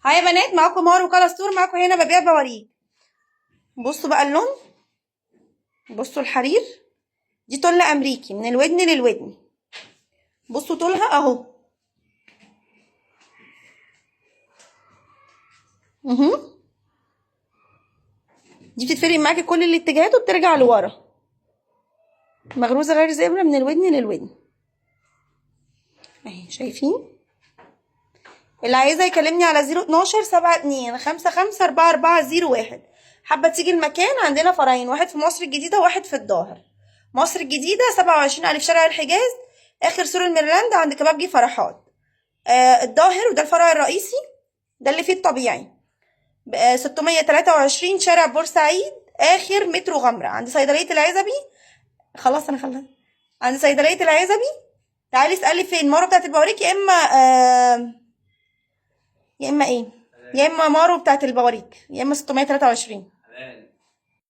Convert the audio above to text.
هاي يا بنات، معاكم مار وكالا ستور. معاكم هنا ببيع بوريك. بصوا بقى اللون، بصوا الحرير. دي طلة امريكي من الودن للودن. بصوا طولها اهو. دي بتتفرق معاكي كل الاتجاهات وبترجع لورا، مغروزه غير زبره من الودن للودن اهي. شايفين؟ اللي عايزه يكلمني على 012-72-55-4401. حابه تيجي المكان؟ عندنا فرعين، واحد في مصر الجديده وواحد في الظاهر. مصر الجديده 27 ألف شارع الحجاز، اخر سور الميرلاند عند كبابجي فرحات. الظاهر وده الفرع الرئيسي، ده اللي فيه الطبيعي، 623 شارع بورسعيد، اخر مترو غمرة عند صيدلية العزبي. خلاص انا خلصت. عند صيدلية العزبي. تعالي اسألي فين مارو بتاعت البواريك، يا اما يا اما ايه، يا اما مارو بتاعت البواريك، يا اما 623.